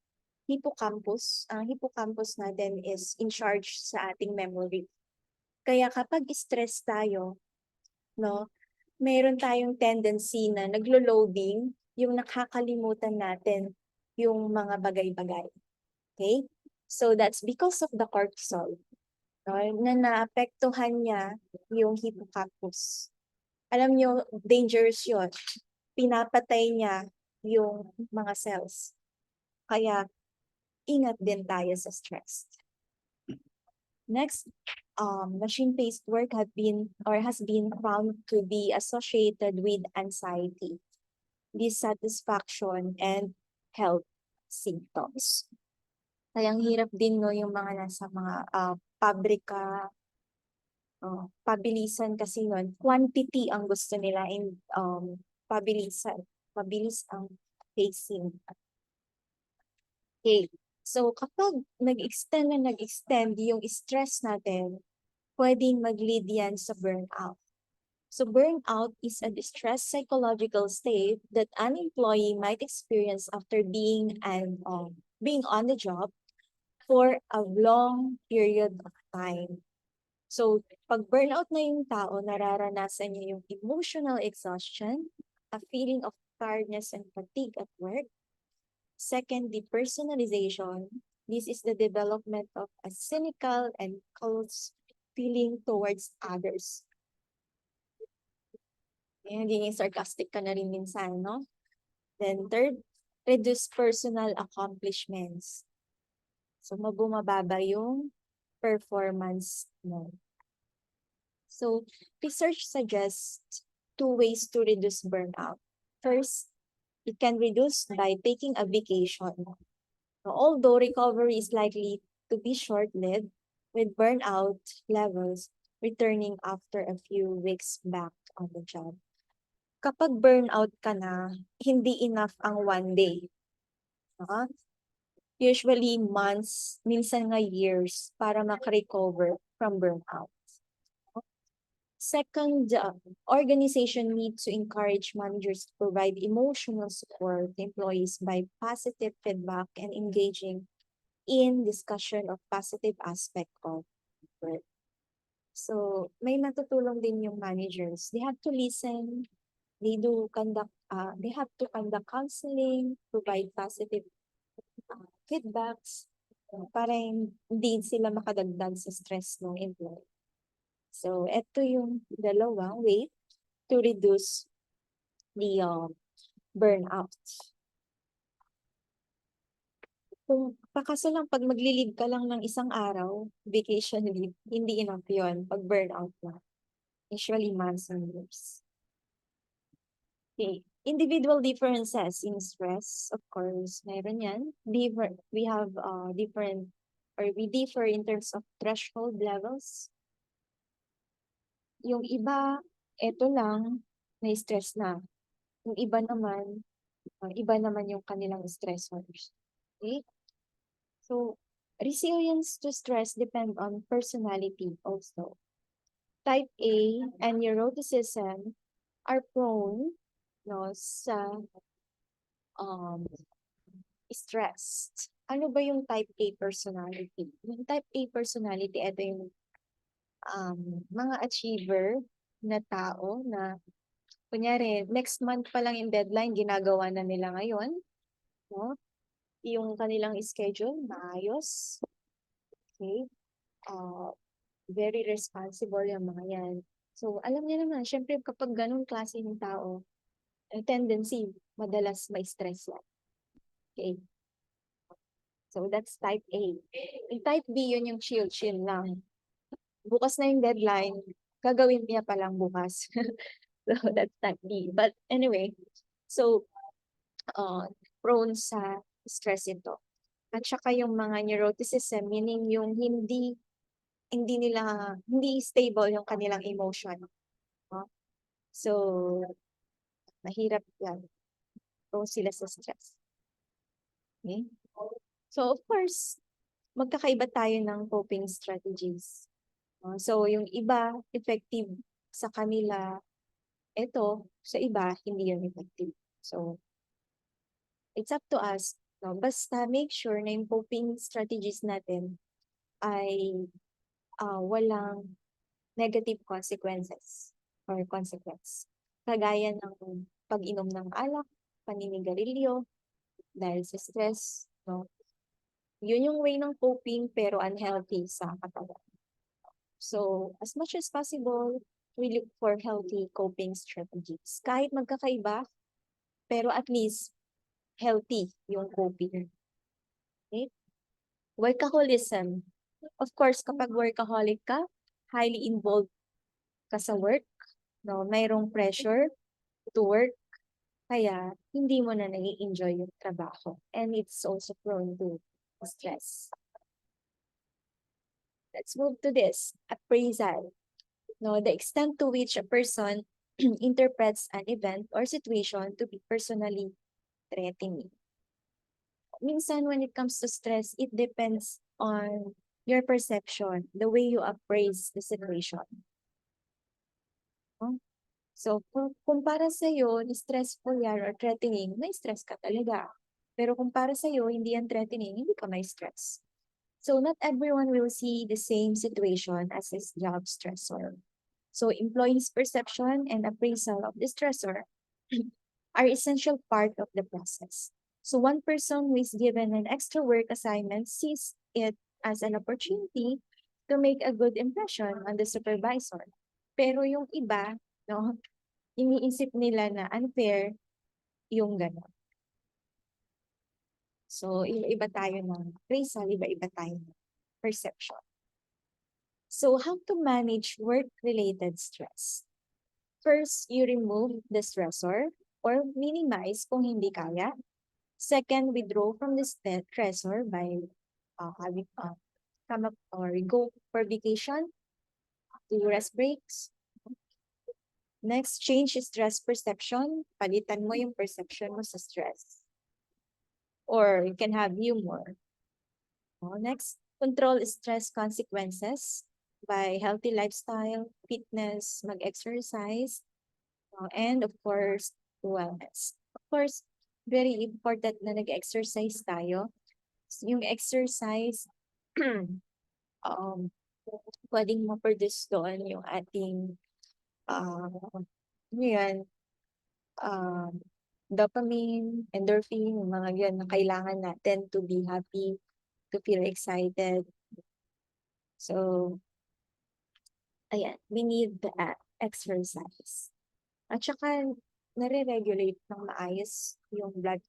A: hippocampus. Ang hippocampus natin is in charge sa ating memory. Kaya kapag stress tayo, no, meron tayong tendency na naglo-loading, yung nakakalimutan natin yung mga bagay-bagay. Okay? So that's because of the cortisol, no, na naapektuhan niya yung hippocampus. Alam nyo, dangerous yun. Pinapatay niya yung mga cells. Kaya ingat din tayo sa stress. Next, machine-paced work has been found to be associated with anxiety, dissatisfaction, and health symptoms. Kaya ang hirap din, no, yung mga nasa mga pabrika, pabilisan kasi nun, quantity ang gusto nila in pabilisan. Mabilis ang pacing. Okay. So kapag nag-extend yung stress natin, pwedeng mag-lead yan sa burnout. So burnout is a distressed psychological state that an employee might experience after being on the job for a long period of time. So pag burnout na yung tao, nararanasan niya yung emotional exhaustion, a feeling of tiredness and fatigue at work. Second, depersonalization. This is the development of a cynical and close feeling towards others. Naging sarcastic ka na rin minsan, no? Then third, reduce personal accomplishments. So mabumababa yung performance mo. So research suggests 2 ways to reduce burnout. First, it can reduce by taking a vacation. Although recovery is likely to be short-lived, with burnout levels returning after a few weeks back on the job. Kapag burnout ka na, hindi enough ang one day. Usually months, minsan nga years, para makarecover from burnout. Second, organization needs to encourage managers to provide emotional support to employees by positive feedback and engaging in discussion of positive aspect of work. So, may matutulong din yung managers. They have to listen, they have to conduct counseling, provide positive feedbacks, para hindi sila makadagdag sa stress ng employee. So, ito yung dalawang way to reduce the burnout. Kung pakaso lang, pag magli-leave ka lang ng isang araw, vacation leave, hindi enough yun pag burnout na. Usually months and years. Okay. Individual differences in stress, of course, meron yan. We have we differ in terms of threshold levels. Yung iba, eto lang, may stress na. Yung iba naman yung kanilang stressors. Okay? So, resilience to stress depend on personality also. Type A and neuroticism are prone, no, sa stress. Ano ba yung type A personality? Yung type A personality, ito yung mga achiever na tao na kunyari, next month pa lang yung deadline, ginagawa na nila ngayon. No? Yung kanilang schedule, maayos. Okay? Very responsible yung mga yan. So, alam niyo naman, syempre kapag ganun klase ng tao, tendency, madalas may stress yan. Okay? So, that's type A. Yung type B, yun yung chill lang. Bukas na yung deadline, gagawin niya pa lang bukas. So, that's type B. But anyway, so, prone sa stress ito. At saka yung mga neuroticism, meaning yung hindi stable yung kanilang emotion. No? So, mahirap yan. Prone sila sa stress. Okay? So, of course, magkakaiba tayo ng coping strategies. So, yung iba, effective sa kanila, ito, sa iba, hindi yun effective. So, It's up to us, no? Basta make sure na yung coping strategies natin ay walang negative consequences or consequence. Kagaya ng pag-inom ng alak, paninigarilyo, dahil sa stress, no? Yun yung way ng coping pero unhealthy sa katawan. So, as much as possible, we look for healthy coping strategies. Kahit magkakaiba, pero at least healthy yung coping. Okay? Workaholism. Of course, kapag workaholic ka, highly involved ka sa work, no? Mayroong pressure to work, kaya hindi mo na nai-enjoy yung trabaho. And it's also prone to stress. Let's move to this, appraisal. No, the extent to which a person interprets an event or situation to be personally threatening. Minsan when it comes to stress, it depends on your perception, the way you appraise the situation. No? So, kung para sa'yo, stressful yan or threatening, may stress ka talaga. Pero kung para sa'yo, hindi yan threatening, hindi ka may stress. So, not everyone will see the same situation as his job stressor. So, employees' perception and appraisal of the stressor are essential part of the process. So, one person who is given an extra work assignment sees it as an opportunity to make a good impression on the supervisor. Pero yung iba, no, iniisip nila na unfair yung gano'n. So, iba-iba tayo ng appraisal, iba-iba tayo ng perception. So, how to manage work-related stress? First, you remove the stressor or minimize kung hindi kaya. Second, withdraw from the stressor by having come up or go for vacation, do rest breaks. Next, change stress perception. Palitan mo yung perception mo sa stress. Or you can have humor. Next, control stress consequences by healthy lifestyle, fitness, mag-exercise, and of course, wellness. Of course, very important na nag-exercise tayo. Yung exercise, pwedeng ma-produce doon yung ating yan, dopamine, endorphin, yung mga yun na kailangan natin to be happy, to feel excited. So, ayan, we need the exercise. At saka, nare-regulate ng maayos yung blood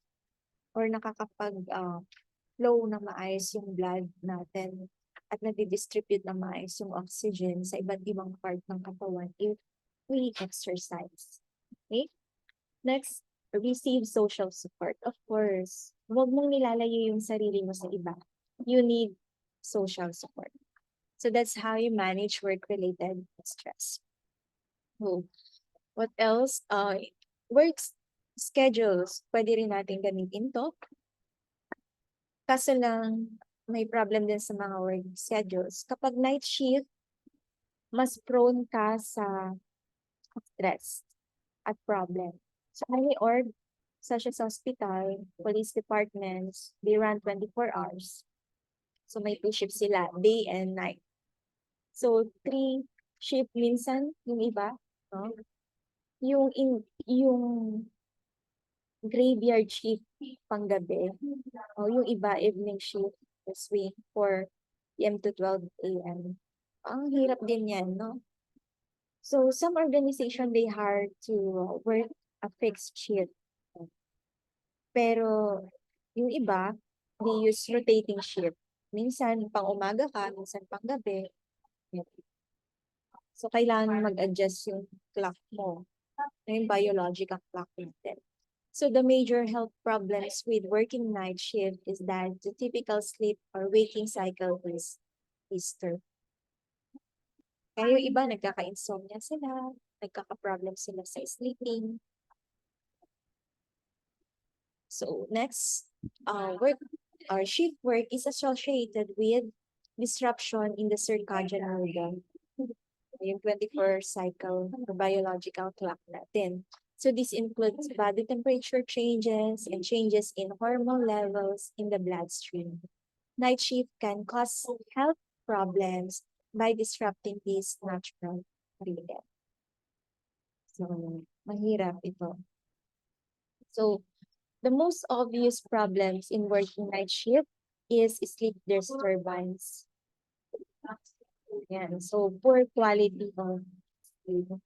A: or nakakapag-flow ng maayos yung blood natin at nadi-distribute ng maayos yung oxygen sa iba't ibang part ng katawan if we exercise. Okay? Next, receive social support. Of course, huwag mong nilalayo yung sarili mo sa iba. You need social support. So that's how you manage work-related stress. Oh, what else? Work schedules. Pwede rin natin gamitin to. Kaso lang, may problem din sa mga work schedules. Kapag night shift, mas prone ka sa stress at problem. So many org, such as hospital, police departments, they run 24 hours. So may 2 shifts sila, day and night. So 3 shift minsan, yung iba, no? Yung graveyard shift panggabi, o yung iba evening shift, swing 4 p.m. to 12 a.m. Ang hirap din yan, no? So some organization, they hire to work a fixed shift. Pero yung iba, they use rotating shift. Minsan pang umaga ka, minsan pang gabi. So kailangan mag-adjust yung clock mo, yung biological clock natin. So the major health problems with working night shift is that the typical sleep or waking cycle is disturbed. Kaya yung iba, nagkaka-insomnia sila, nagkaka-problem sila sa sleeping. So next, work or shift work is associated with disruption in the circadian rhythm. Yung 24 cycle, the biological clock natin. So this includes body temperature changes and changes in hormone levels in the bloodstream. Night shift can cause health problems by disrupting this natural rhythm. So, mahirap ito. So, the most obvious problems in working night shift is sleep disturbance. Yan. So, poor quality of sleep.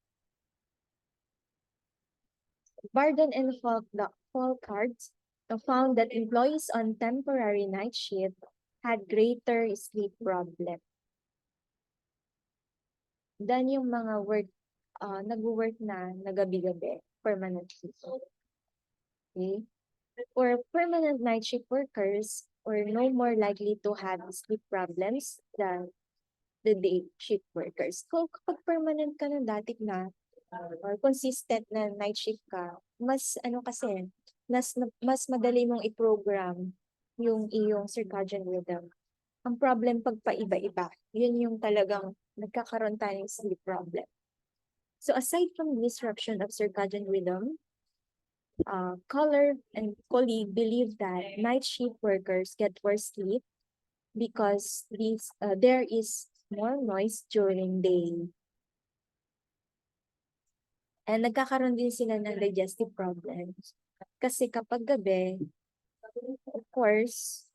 A: Barden and Folkards found that employees on temporary night shift had greater sleep problem than yung mga nag-work na gabi-gabi, permanently. Okay? For permanent night shift workers, are no more likely to have sleep problems than the day shift workers. Kung kapag permanent ka na dati na, or consistent na night shift ka, mas kasi, mas madali mong i-program yung iyong circadian rhythm. Ang problem pag paiba-iba, yun yung talagang nagkakaroon tayo ng sleep problem. So aside from disruption of circadian rhythm, Collar and colleague believe that night shift workers get worse sleep because there is more noise during day. And nagkakaroon din sila ng digestive problems. Kasi kapag gabi, of course,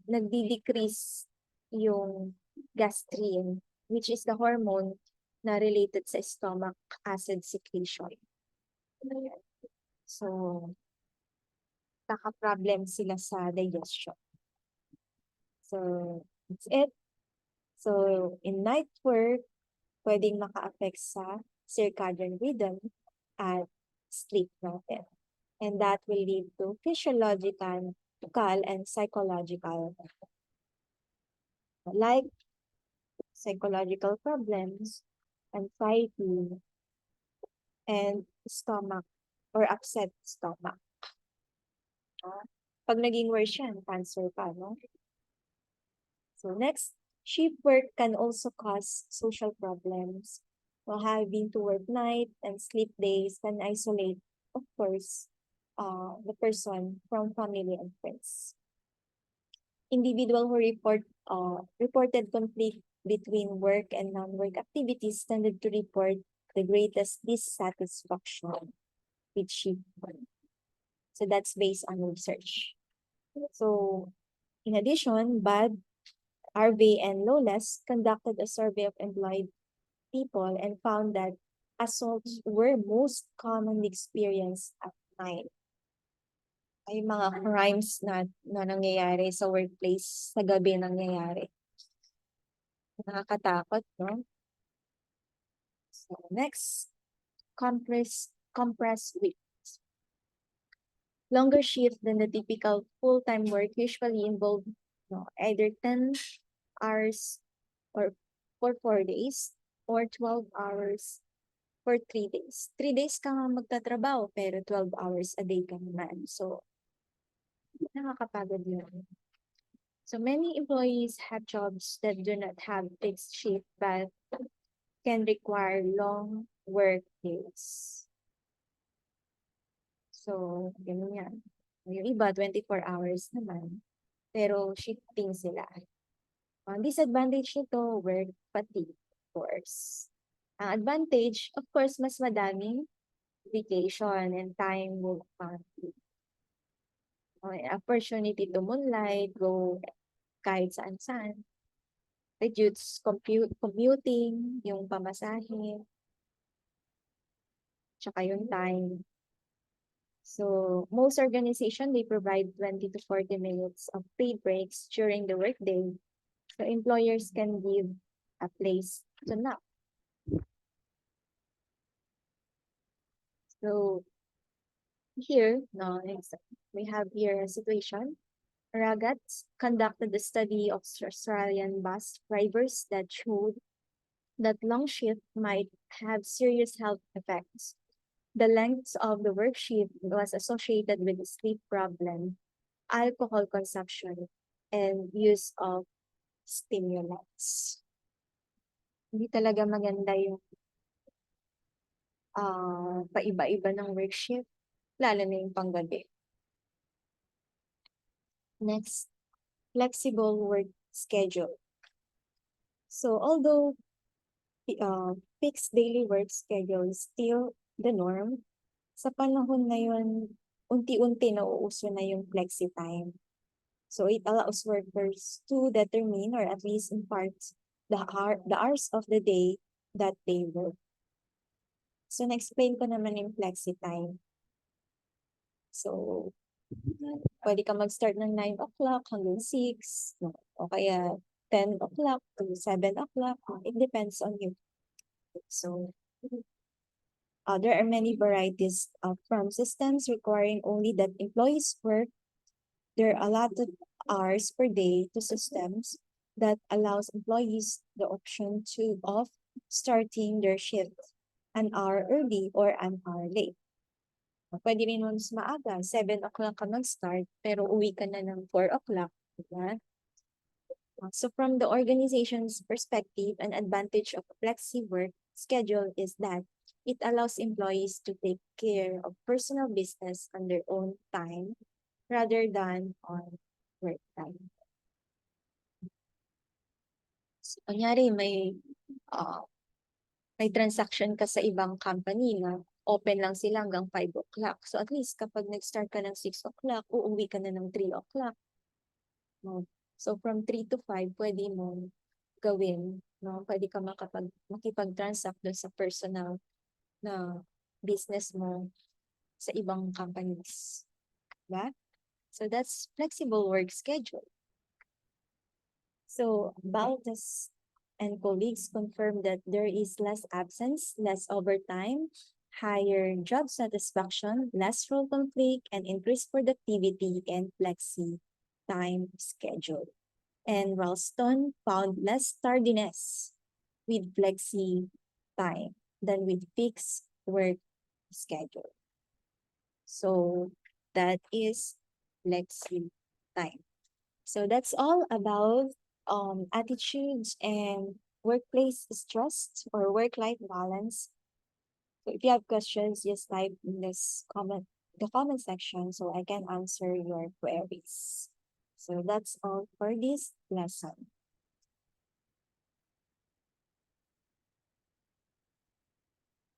A: nagdi-decrease yung gastrin, which is the hormone na related sa stomach acid secretion. So, kaka-problem sila sa digestion. So, that's it. So, in night work, pwedeng maka-affect sa circadian rhythm at sleep natin. And that will lead to physiological and psychological, like psychological problems, anxiety, and stomach or upset stomach. Pag naging worse yan, cancer pa, no? So next, shift work can also cause social problems. So having to work night and sleep days can isolate, of course, the person from family and friends. Individual who reported conflict between work and non-work activities tended to report the greatest dissatisfaction with shift work. So that's based on research. So in addition, Harvey and Lawless conducted a survey of employed people and found that assaults were most commonly experienced at night. Ay mga crimes na nangyayari sa workplace sa gabi nangyayari. Nakakatakot, no? So next, compressed weeks. Longer shift than the typical full-time work usually involve either 10 hours or for 4 days or 12 hours for 3 days. 3 days ka nga magtatrabaho pero 12 hours a day ka naman. So, nakakapagod yun. So, many employees have jobs that do not have fixed shift but can require long work days. So, ganun yan. Yung iba, 24 hours naman. Pero shifting sila. Ang disadvantage nito, work fatigue, of course. Ang advantage, of course, mas madaming vacation and time with family. Opportunity to moonlight, go kahit saan-saan. Reduce commuting, yung pamasahe, tsaka yung time. So, most organizations, they provide 20 to 40 minutes of paid breaks during the workday. So, employers can give a place to nap. So, here, we have here a situation. Ragat conducted a study of Australian bus drivers that showed that long shift might have serious health effects. The length of the work shift was associated with sleep problem, alcohol consumption, and use of stimulants. Hindi talaga maganda yung paiba-iba ng work shift, lalo na yung panggabi. Next, flexible work schedule. So although fixed daily work schedule is still the norm, sa panahon ngayon, unti-unti nauuso na yung flexi time. So it allows workers to determine, or at least in part, the hours of the day that they work. So na-explain ko naman yung flexi time. So pwede ka mag-start ng 9 o'clock hanggang 6, no? O kaya 10 o'clock to 7 o'clock. It depends on you. So there are many varieties from systems requiring only that employees work their allotted hours per day to systems that allows employees the option of starting their shift an hour early or an hour late. Pwede rin mas maaga, 7 o'clock ka mag-start, pero uwi ka na ng 4 o'clock. Diba? So from the organization's perspective, an advantage of a flexi work schedule is that it allows employees to take care of personal business on their own time rather than on work time. So, kunyari, may transaction ka sa ibang company na open lang sila hanggang 5 o'clock. So at least kapag nag-start ka ng 6 o'clock, uuwi ka na ng 3 o'clock. No? So from 3 to 5, pwede mo gawin. No? Pwede ka makipag-transact doon sa personal na business mo sa ibang companies. Diba? So that's flexible work schedule. So Baltas and colleagues confirm that there is less absence, less overtime, higher job satisfaction, less role conflict, and increased productivity and flexi time schedule. And Ralston found less tardiness with flexi time than with fixed work schedule. So that is flexi time. So that's all about attitudes and workplace stress or work-life balance. So if you have questions, just type in the comment section so I can answer your queries. So that's all for this lesson.